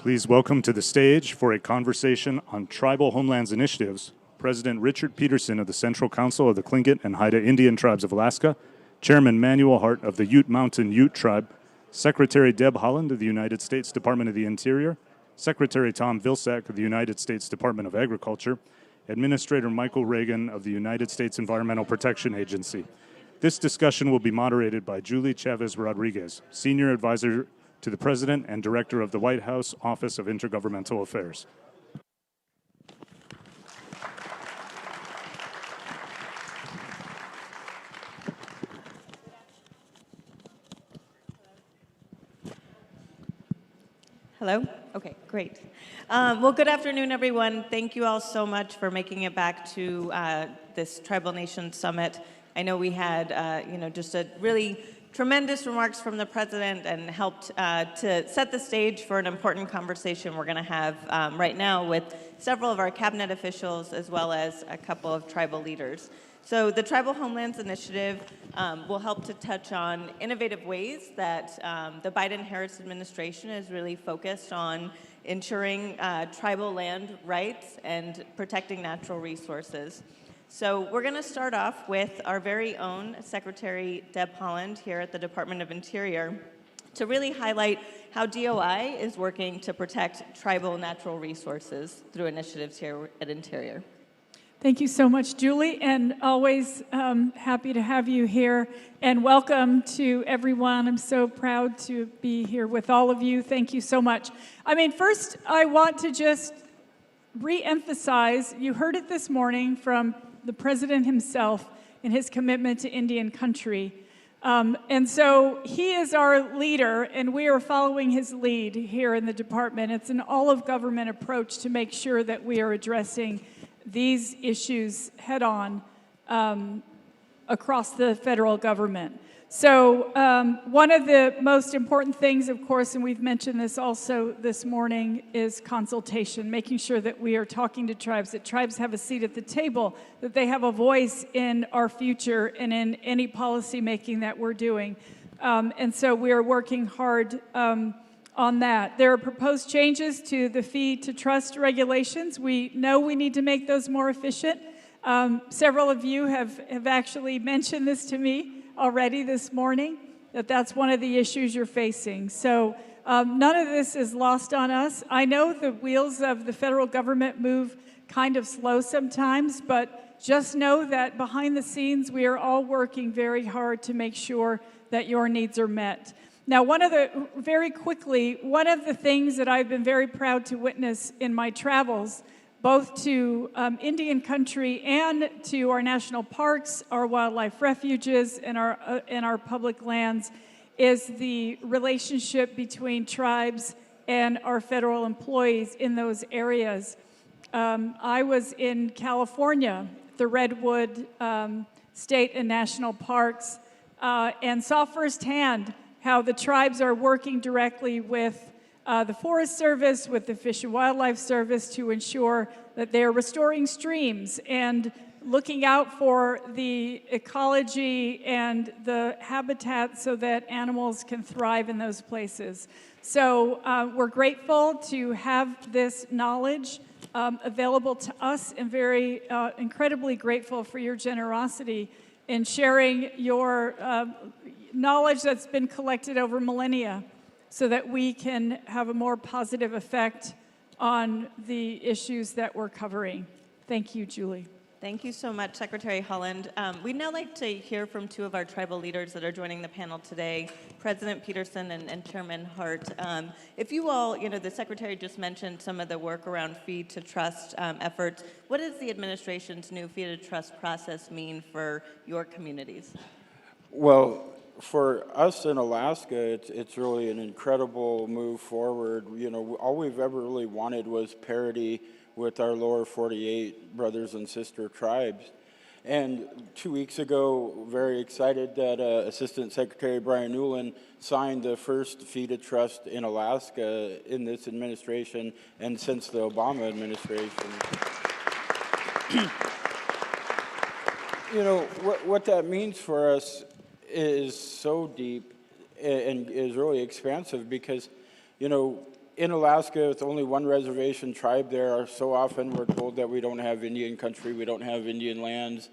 Please welcome to the stage for a conversation on tribal homelands initiatives, President Richard Peterson of the Central Council of the Tlingit and Haida Indian Tribes of Alaska, Chairman Manuel of the Ute Mountain Ute Tribe, Secretary Deb Haaland of the United States Department of the Interior, Secretary Tom Vilsack of the United States Department of Agriculture, Administrator Michael Regan of the United States Environmental Protection Agency. This discussion will be moderated by Julie Chávez Rodriguez, Senior Advisor to the President and Director of the White House Office of Intergovernmental Affairs. Hello? Okay, great. Well, good afternoon, everyone. Thank you all so much for making it back to this Tribal Nation Summit. I know we had, just a really tremendous remarks from the President and helped to set the stage for an important conversation we're going to have right now with several of our cabinet officials as well as a couple of tribal leaders. So the Tribal Homelands Initiative will help to touch on innovative ways that the Biden-Harris administration is really focused on ensuring tribal land rights and protecting natural resources. So we're going to start off with our very own Secretary Deb Haaland here at the Department of Interior to really highlight how DOI is working to protect tribal natural resources through initiatives here at Interior. Thank you so much, Julie, and always happy to have you here. And welcome to everyone. I'm so proud to be here with all of you. Thank you so much. First, I want to just re-emphasize, you heard it this morning from the President himself in his commitment to Indian country. And so he is our leader, and we are following his lead here in the department. It's an all-of-government approach to make sure that we are addressing these issues head-on across the federal government. So one of the most important things, of course, and we've mentioned this also this morning, is consultation, making sure that we are talking to tribes, that tribes have a seat at the table, that they have a voice in our future and in any policy making that we're doing. And so we are working hard on that. There are proposed changes to the fee to trust regulations. We know we need to make those more efficient. Several of you have actually mentioned this to me already this morning, that's one of the issues you're facing. So none of this is lost on us. I know the wheels of the federal government move kind of slow sometimes, but just know that behind the scenes, we are all working very hard to make sure that your needs are met. Now, very quickly, one of the things that I've been very proud to witness in my travels, both to Indian country and to our national parks, our wildlife refuges, and our public lands, is the relationship between tribes and our federal employees in those areas. I was in California, the Redwood State and National Parks, and saw firsthand how the tribes are working directly with the Forest Service, with the Fish and Wildlife Service to ensure that they're restoring streams and looking out for the ecology and the habitat so that animals can thrive in those places. So we're grateful to have this knowledge available to us and very incredibly grateful for your generosity in sharing your knowledge that's been collected over millennia, so that we can have a more positive effect on the issues that we're covering. Thank you, Julie. Thank you so much, Secretary Haaland. We'd now like to hear from two of our tribal leaders that are joining the panel today, President Peterson and Chairman Hart. If you all, the Secretary just mentioned some of the work around fee to trust efforts. What does the administration's new fee to trust process mean for your communities? Well, for us in Alaska, it's really an incredible move forward. All we've ever really wanted was parity with our lower 48 brothers and sister tribes. And 2 weeks ago, very excited that Assistant Secretary Brian Newland signed the first fee to trust in Alaska in this administration and since the Obama administration. What that means for us is so deep and is really expansive because, in Alaska, with only one reservation tribe there, so often we're told that we don't have Indian country, we don't have Indian lands,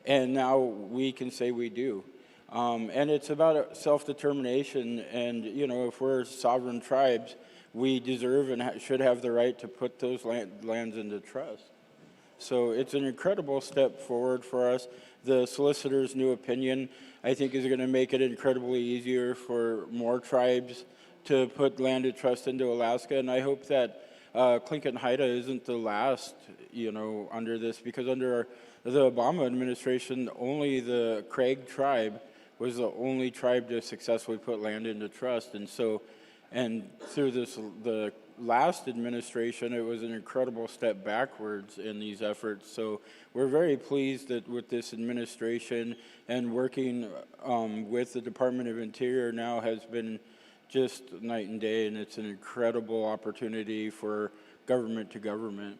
and now we can say we do. And it's about self-determination, and if we're sovereign tribes, we deserve and should have the right to put those lands into trust. So it's an incredible step forward for us. The solicitor's new opinion, I think, is going to make it incredibly easier for more tribes to put land of trust into Alaska, and I hope that Tlingit and Haida isn't the last, under this, because under the Obama administration, only the Craig tribe was the only tribe to successfully put land into trust, and through the last administration, it was an incredible step backwards in these efforts. So we're very pleased that with this administration and working with the Department of Interior now has been just night and day, and it's an incredible opportunity for government to government.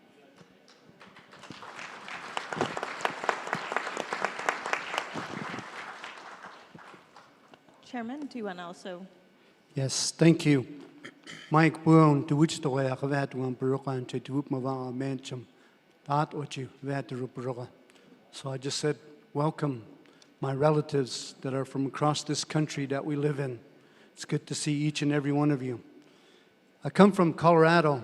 Chairman, do you want to also? Yes, thank you. Mike Boone, to which the way I have had one broken to do my mention that what you had to broken. So I just said, welcome my relatives that are from across this country that we live in. It's good to see each and every one of you. I come from Colorado,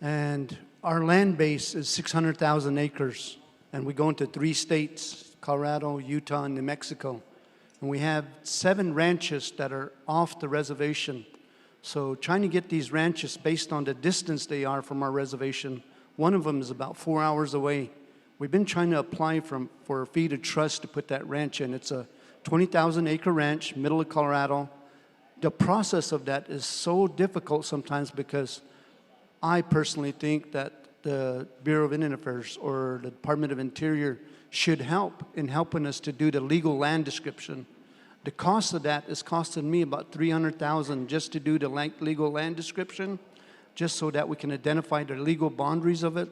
and our land base is 600,000 acres, and we go into 3 states, Colorado, Utah, and New Mexico. And we have 7 ranches that are off the reservation. So trying to get these ranches based on the distance they are from our reservation, one of them is about 4 hours away. We've been trying to apply for a fee to trust to put that ranch in. It's a 20,000 acre ranch, middle of Colorado. The process of that is so difficult sometimes because I personally think that the Bureau of Indian Affairs or the Department of Interior should help in helping us to do the legal land description. The cost of that is costing me about $300,000 just to do the legal land description, just so that we can identify the legal boundaries of it.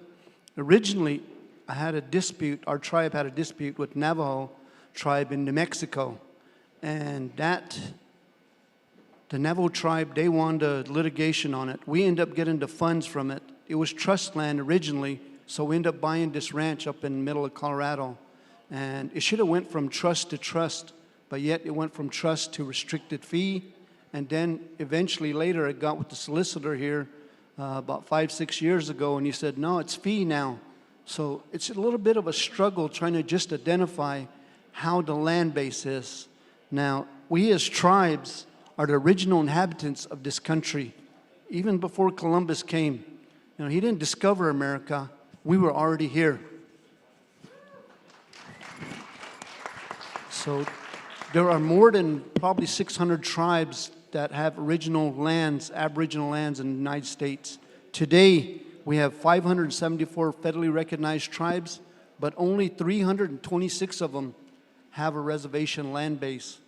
Originally, I had a dispute, our tribe had a dispute with Navajo tribe in New Mexico, and the Navajo tribe, they won the litigation on it. We ended up getting the funds from it. It was trust land originally, so we ended up buying this ranch up in the middle of Colorado. And it should have went from trust to trust, but yet it went from trust to restricted fee. And then eventually later it got with the solicitor here about 5-6 years ago, and he said, no, it's fee now. So it's a little bit of a struggle trying to just identify how the land base is. Now, we as tribes are the original inhabitants of this country. Even before Columbus came, he didn't discover America. We were already here. So there are more than probably 600 tribes that have original lands, Aboriginal lands in the United States. Today, we have 574 federally recognized tribes, but only 326 of them have a reservation land base.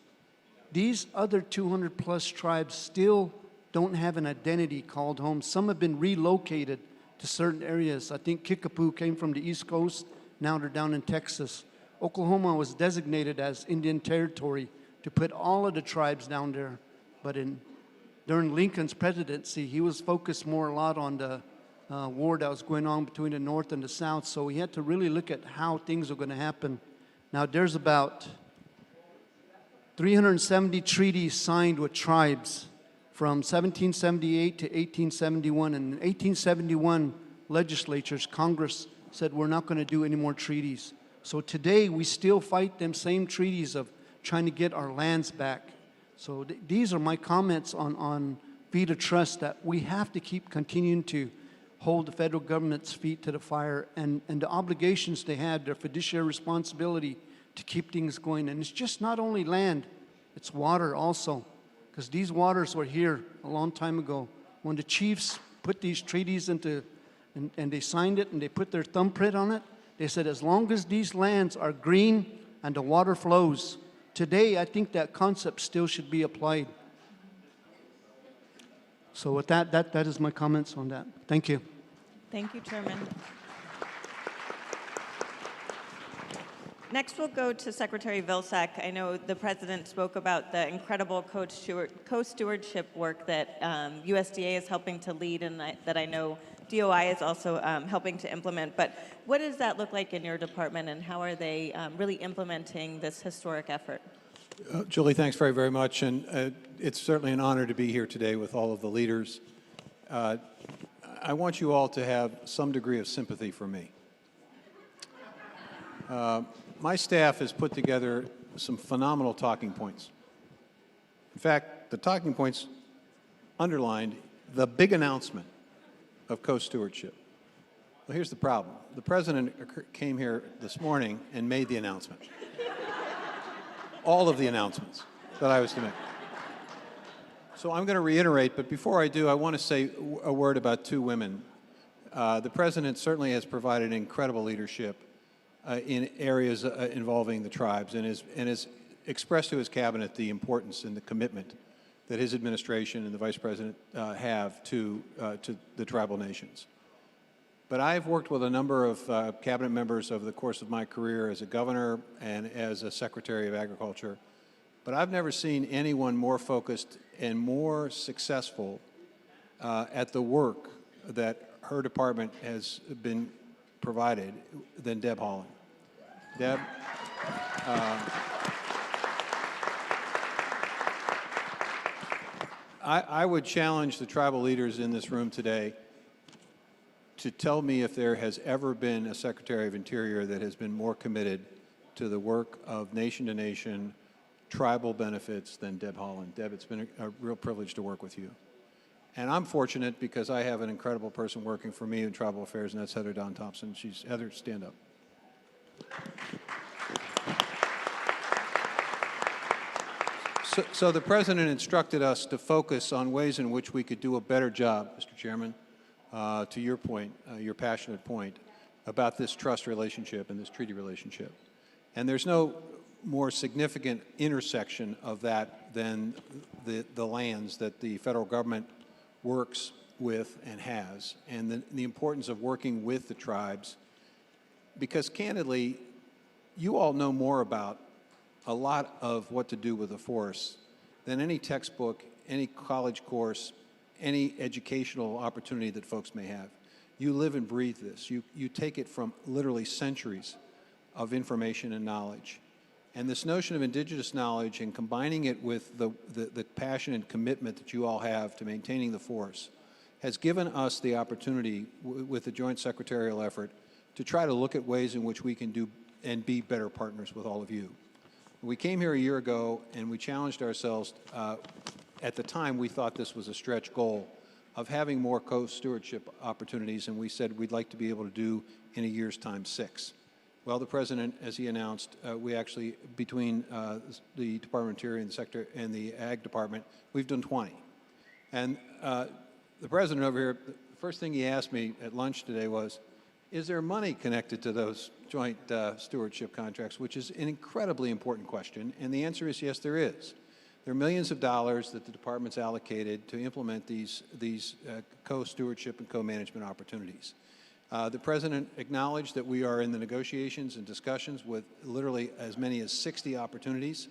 These other 200 plus tribes still don't have an identity called home. Some have been relocated to certain areas. I think Kickapoo came from the East Coast. Now they're down in Texas. Oklahoma was designated as Indian Territory to put all of the tribes down there. But during Lincoln's presidency, he was focused a lot on the war that was going on between the North and the South. So he had to really look at how things are going to happen. Now there's about 370 treaties signed with tribes from 1778 to 1871. And in 1871, legislatures, Congress said, we're not going to do any more treaties. So today, we still fight them same treaties of trying to get our lands back. So these are my comments on fee to trust, that we have to keep continuing to hold the federal government's feet to the fire and the obligations they had, their fiduciary responsibility to keep things going. And it's just not only land, it's water also. Because these waters were here a long time ago. When the chiefs put these treaties into, and they signed it and they put their thumbprint on it, they said, as long as these lands are green and the water flows. Today, I think that concept still should be applied. So with that is my comments on that. Thank you. Thank you, Chairman. Next, we'll go to Secretary Vilsack. I know the President spoke about the incredible co-stewardship work that USDA is helping to lead and that I know DOI is also helping to implement. But what does that look like in your department, and how are they really implementing this historic effort? Julie, thanks very, very much. And it's certainly an honor to be here today with all of the leaders. I want you all to have some degree of sympathy for me. My staff has put together some phenomenal talking points. In fact, the talking points underlined the big announcement of co-stewardship. Well, here's the problem. The President came here this morning and made the announcement. All of the announcements that I was to make. So I'm going to reiterate, but before I do, I want to say a word about two women. The President certainly has provided incredible leadership in areas involving the tribes, and has expressed to his cabinet the importance and the commitment that his administration and the Vice President have to the tribal nations. But I've worked with a number of cabinet members over the course of my career as a governor and as a Secretary of Agriculture, but I've never seen anyone more focused and more successful at the work that her department has been provided than Deb Haaland. Deb, I would challenge the tribal leaders in this room today to tell me if there has ever been a Secretary of Interior that has been more committed to the work of nation-to-nation tribal benefits than Deb Haaland. Deb, it's been a real privilege to work with you. And I'm fortunate because I have an incredible person working for me in tribal affairs, and that's Heather Don Thompson. Heather, stand up. So the President instructed us to focus on ways in which we could do a better job, Mr. Chairman, to your point, your passionate point, about this trust relationship and this treaty relationship. And there's no more significant intersection of that than the lands that the federal government works with and has, and the importance of working with the tribes, because candidly, you all know more about a lot of what to do with the forest than any textbook, any college course, any educational opportunity that folks may have. You live and breathe this. You take it from literally centuries of information and knowledge. And this notion of indigenous knowledge and combining it with the passion and commitment that you all have to maintaining the forest has given us the opportunity with the joint secretarial effort to try to look at ways in which we can do and be better partners with all of you. We came here a year ago and we challenged ourselves. At the time, we thought this was a stretch goal of having more co-stewardship opportunities, and we said we'd like to be able to do in a year's time 6. Well, the President, as he announced, we actually, between the Department of Interior and the Sector and the Ag Department, we've done 20. And the President over here, the first thing he asked me at lunch today was, is there money connected to those joint stewardship contracts, which is an incredibly important question. And the answer is yes, there is. There are millions of dollars that the department's allocated to implement these co-stewardship and co-management opportunities. The President acknowledged that we are in the negotiations and discussions with literally as many as 60 opportunities.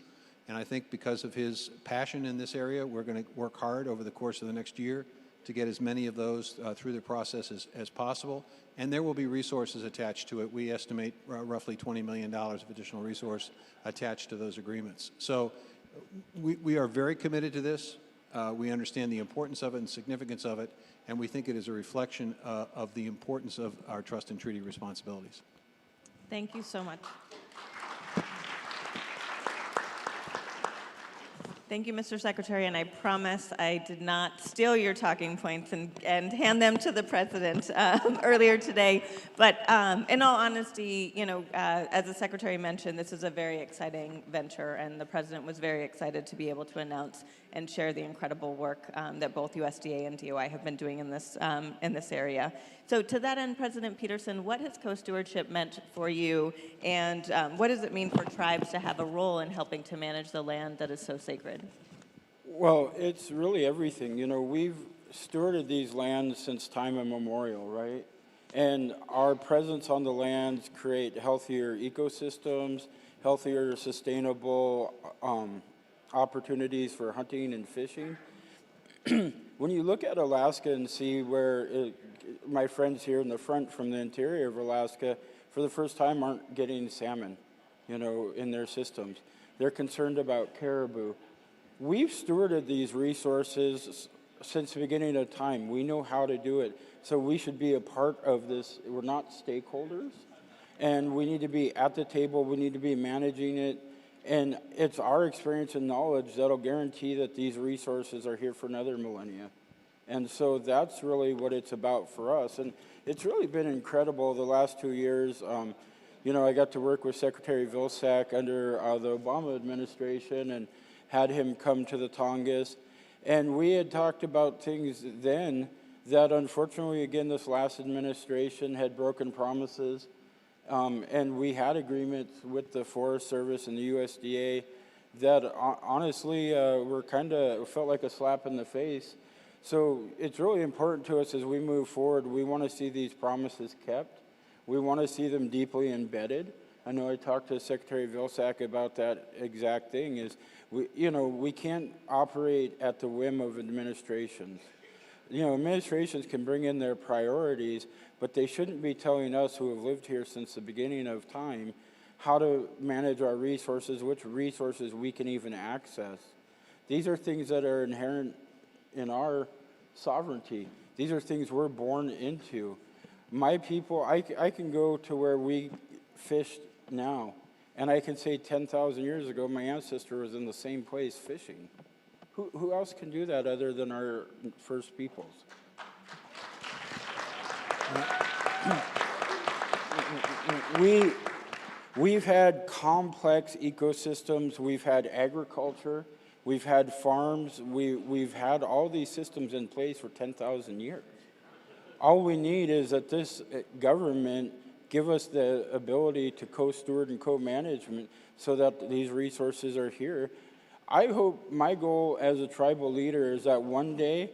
And I think because of his passion in this area, we're going to work hard over the course of the next year to get as many of those through the process as possible. And there will be resources attached to it. We estimate roughly $20 million of additional resource attached to those agreements. So we are very committed to this. We understand the importance of it and significance of it, and we think it is a reflection of the importance of our trust and treaty responsibilities. Thank you so much. Thank you, Mr. Secretary, and I promise I did not steal your talking points and hand them to the President earlier today. But in all honesty, you know, as the Secretary mentioned, this is a very exciting venture, and the President was very excited to be able to announce and share the incredible work that both USDA and DOI have been doing in this area. So to that end, President Peterson, what has co-stewardship meant for you, and what does it mean for tribes to have a role in helping to manage the land that is so sacred? Well, it's really everything. You know, we've stewarded these lands since time immemorial, right? And our presence on the lands create healthier ecosystems, healthier, sustainable opportunities for hunting and fishing. When you look at Alaska and see where my friends here in the front from the interior of Alaska, for the first time, aren't getting salmon, in their systems. They're concerned about caribou. We've stewarded these resources since the beginning of time. We know how to do it. So we should be a part of this. We're not stakeholders. And we need to be at the table. We need to be managing it. And it's our experience and knowledge that'll guarantee that these resources are here for another millennia. And so that's really what it's about for us. And it's really been incredible the last 2 years. I got to work with Secretary Vilsack under the Obama administration and had him come to the Tongass. And we had talked about things then that unfortunately, again, this last administration had broken promises. And we had agreements with the Forest Service and the USDA that honestly were felt like a slap in the face. So it's really important to us as we move forward. We want to see these promises kept. We want to see them deeply embedded. I know I talked to Secretary Vilsack about that exact thing. Is we can't operate at the whim of administrations. Administrations can bring in their priorities, but they shouldn't be telling us who have lived here since the beginning of time how to manage our resources, which resources we can even access. These are things that are inherent in our sovereignty. These are things we're born into. My people, I can go to where we fished now, and I can say 10,000 years ago, my ancestor was in the same place fishing. Who else can do that other than our first peoples? We've had complex ecosystems. We've had agriculture. We've had farms. We've had all these systems in place for 10,000 years. All we need is that this government give us the ability to co-steward and co-management so that these resources are here. I hope my goal as a tribal leader is that one day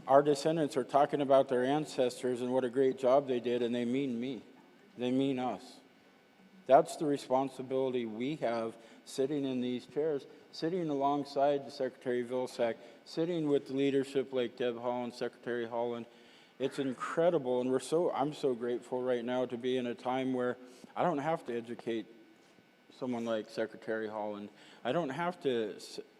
our descendants are talking about their ancestors and what a great job they did, and they mean me. They mean us. That's the responsibility we have sitting in these chairs, sitting alongside the Secretary Vilsack, sitting with leadership like Deb Haaland, Secretary Haaland. It's incredible, and I'm so grateful right now to be in a time where I don't have to educate someone like Secretary Haaland. I don't have to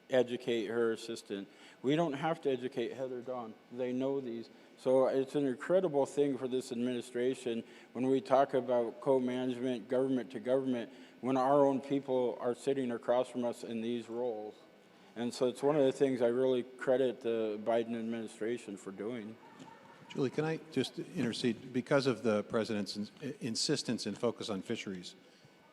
educate her assistant. We don't have to educate Heather Dawn. They know these. So it's an incredible thing for this administration when we talk about co-management, government to government, when our own people are sitting across from us in these roles. And so it's one of the things I really credit the Biden administration for doing. Julie, can I just intercede? Because of the President's insistence and focus on fisheries,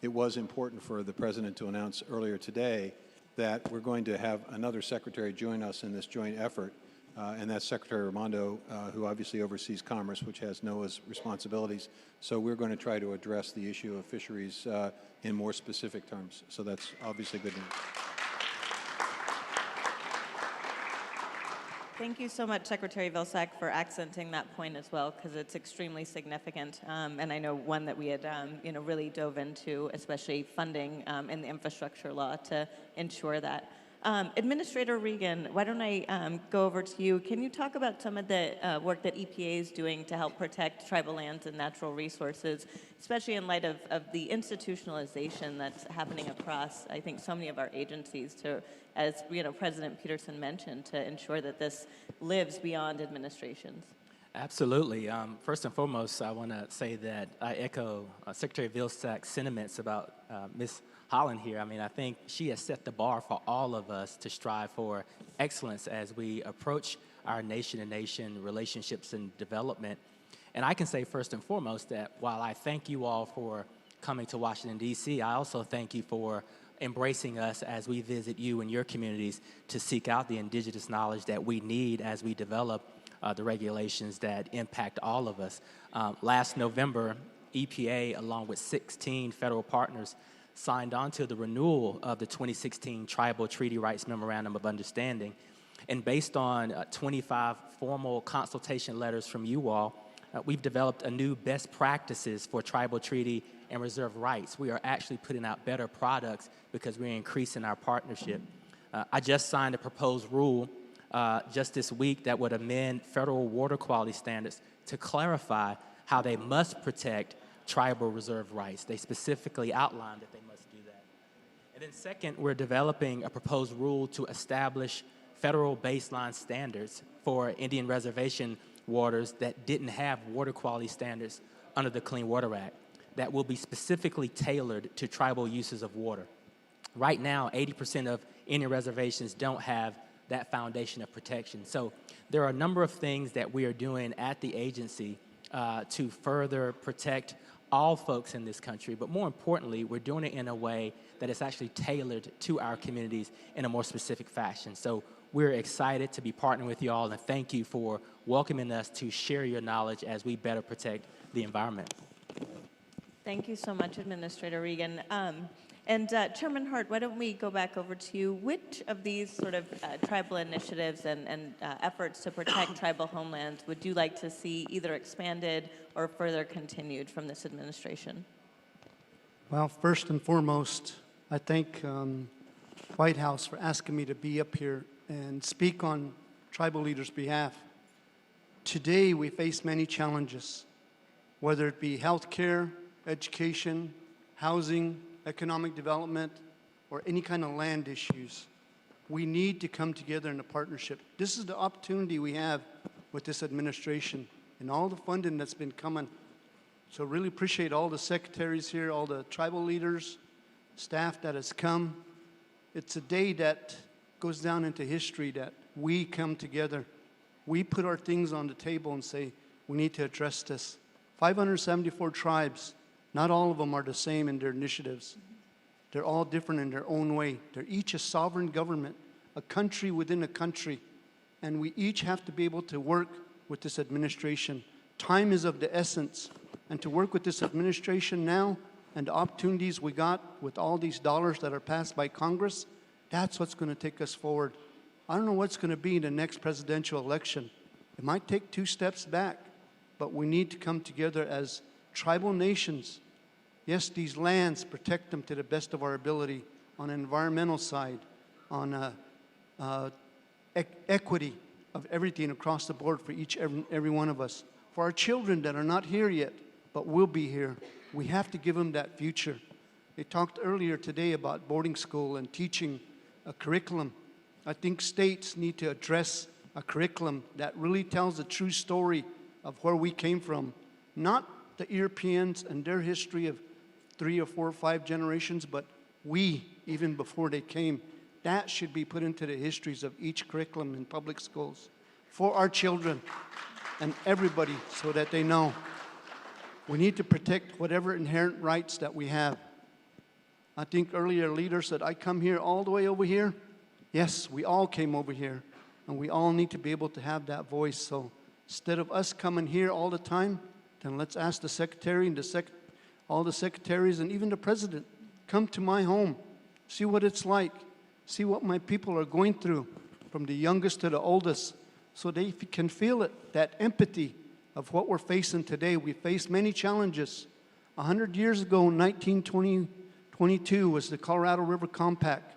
it was important for the President to announce earlier today that we're going to have another secretary join us in this joint effort, and that's Secretary Raimondo, who obviously oversees commerce, which has NOAA's responsibilities. So we're going to try to address the issue of fisheries in more specific terms. So that's obviously good news. Thank you so much, Secretary Vilsack, for accenting that point as well, because it's extremely significant, and I know one that we had, really dove into, especially funding in the infrastructure law to ensure that. Administrator Regan, why don't I go over to you? Can you talk about some of the work that EPA is doing to help protect tribal lands and natural resources, especially in light of the institutionalization that's happening across, I think, so many of our agencies to, as President Peterson mentioned, to ensure that this lives beyond administrations? Absolutely. First and foremost, I want to say that I echo Secretary Vilsack's sentiments about Ms. Haaland here. I mean, I think she has set the bar for all of us to strive for excellence as we approach our nation-to-nation relationships and development. And I can say first and foremost that while I thank you all for coming to Washington, D.C., I also thank you for embracing us as we visit you and your communities to seek out the indigenous knowledge that we need as we develop the regulations that impact all of us. Last November, EPA, along with 16 federal partners, signed on to the renewal of the 2016 Tribal Treaty Rights Memorandum of Understanding. And based on 25 formal consultation letters from you all, we've developed a new best practices for tribal treaty and reserve rights. We are actually putting out better products because we're increasing our partnership. I just signed a proposed rule just this week that would amend federal water quality standards to clarify how they must protect tribal reserve rights. They specifically outlined that they must do that. And then second, we're developing a proposed rule to establish federal baseline standards for Indian reservation waters that didn't have water quality standards under the Clean Water Act that will be specifically tailored to tribal uses of water. Right now, 80% of Indian reservations don't have that foundation of protection. So there are a number of things that we are doing at the agency to further protect all folks in this country, but more importantly, we're doing it in a way that is actually tailored to our communities in a more specific fashion. So we're excited to be partnering with you all, and thank you for welcoming us to share your knowledge as we better protect the environment. Thank you so much, Administrator Regan. And Chairman Hart, why don't we go back over to you? Which of these sort of tribal initiatives and efforts to protect tribal homelands would you like to see either expanded or further continued from this administration? Well, first and foremost, I thank White House for asking me to be up here and speak on tribal leaders' behalf. Today, we face many challenges, whether it be healthcare, education, housing, economic development, or any kind of land issues. We need to come together in a partnership. This is the opportunity we have with this administration and all the funding that's been coming. So really appreciate all the secretaries here, all the tribal leaders, staff that has come. It's a day that goes down into history that we come together. We put our things on the table and say, we need to address this. 574 tribes, not all of them are the same in their initiatives. They're all different in their own way. They're each a sovereign government, a country within a country, and we each have to be able to work with this administration. Time is of the essence, and to work with this administration now and the opportunities we got with all these dollars that are passed by Congress, that's what's going to take us forward. I don't know what's going to be in the next presidential election. It might take 2 steps back, but we need to come together as tribal nations. Yes, these lands, protect them to the best of our ability on an environmental side, on equity of everything across the board for every one of us. For our children that are not here yet, but will be here, we have to give them that future. They talked earlier today about boarding school and teaching a curriculum. I think states need to address a curriculum that really tells the true story of where we came from. Not the Europeans and their history of 3 or 4 or 5 generations, but we, even before they came. That should be put into the histories of each curriculum in public schools for our children and everybody so that they know. We need to protect whatever inherent rights that we have. I think earlier a leader said, I come here all the way over here. Yes, we all came over here, and we all need to be able to have that voice. So instead of us coming here all the time, then let's ask the secretary and all the secretaries and even the president, come to my home, see what it's like, see what my people are going through, from the youngest to the oldest, so they can feel it, that empathy of what we're facing today. We face many challenges. 100 years ago, in 1922, was the Colorado River Compact.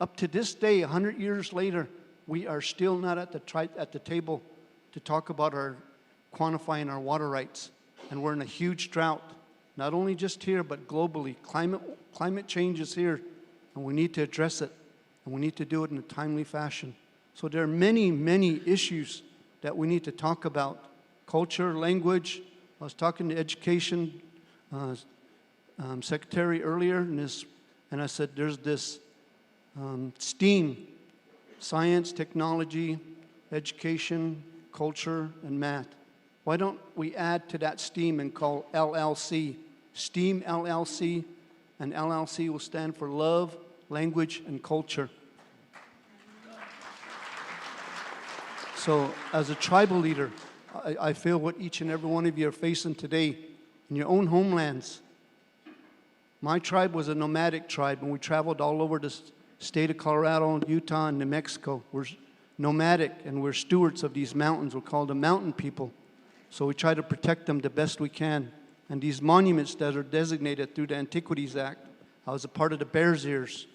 Up to this day, 100 years later, we are still not at the table to talk about quantifying our water rights. And we're in a huge drought, not only just here, but globally. Climate change is here, and we need to address it, and we need to do it in a timely fashion. So there are many, many issues that we need to talk about. Culture, language. I was talking to Education Secretary earlier, and I said there's this STEAM, science, technology, education, culture, and math. Why don't we add to that STEAM and call LLC, STEAM LLC, and LLC will stand for love, language, and culture. So as a tribal leader, I feel what each and every one of you are facing today in your own homelands. My tribe was a nomadic tribe, and we traveled all over the state of Colorado, Utah, and New Mexico. We're nomadic, and we're stewards of these mountains. We're called the mountain people. So we try to protect them the best we can. And these monuments that are designated through the Antiquities Act, I was a part of the Bears Ears,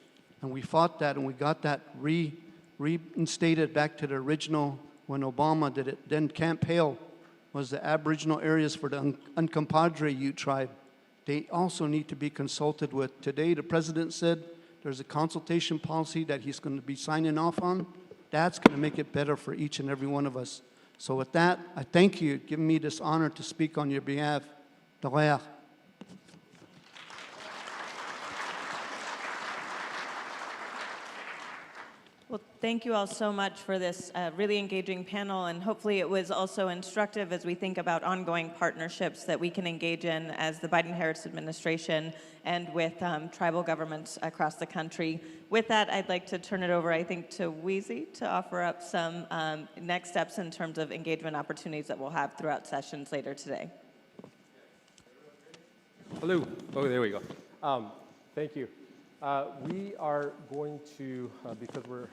and we fought that, and we got that reinstated back to the original when Obama did it. Then Camp Hale was the Aboriginal areas for the Uncompadre Ute tribe. They also need to be consulted with. Today, the president said there's a consultation policy that he's going to be signing off on. That's going to make it better for each and every one of us. So with that, I thank you for giving me this honor to speak on your behalf. Well, thank you all so much for this really engaging panel, and hopefully it was also instructive as we think about ongoing partnerships that we can engage in as the Biden-Harris administration and with tribal governments across the country. With that, I'd like to turn it over, I think, to Weezy to offer up some next steps in terms of engagement opportunities that we'll have throughout sessions later today. Hello. Oh, there we go. Thank you. We are going to, because we're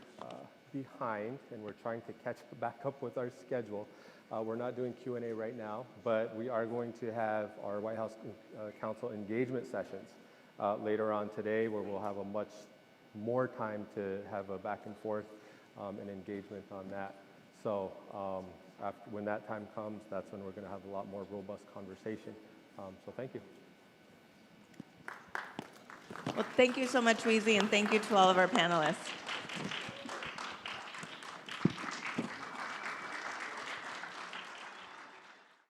behind and we're trying to catch back up with our schedule, we're not doing Q&A right now, but we are going to have our White House Council engagement sessions later on today, where we'll have a much more time to have a back and forth and engagement on that. So when that time comes, that's when we're going to have a lot more robust conversation. So thank you. Well, thank you so much, Weezy, and thank you to all of our panelists.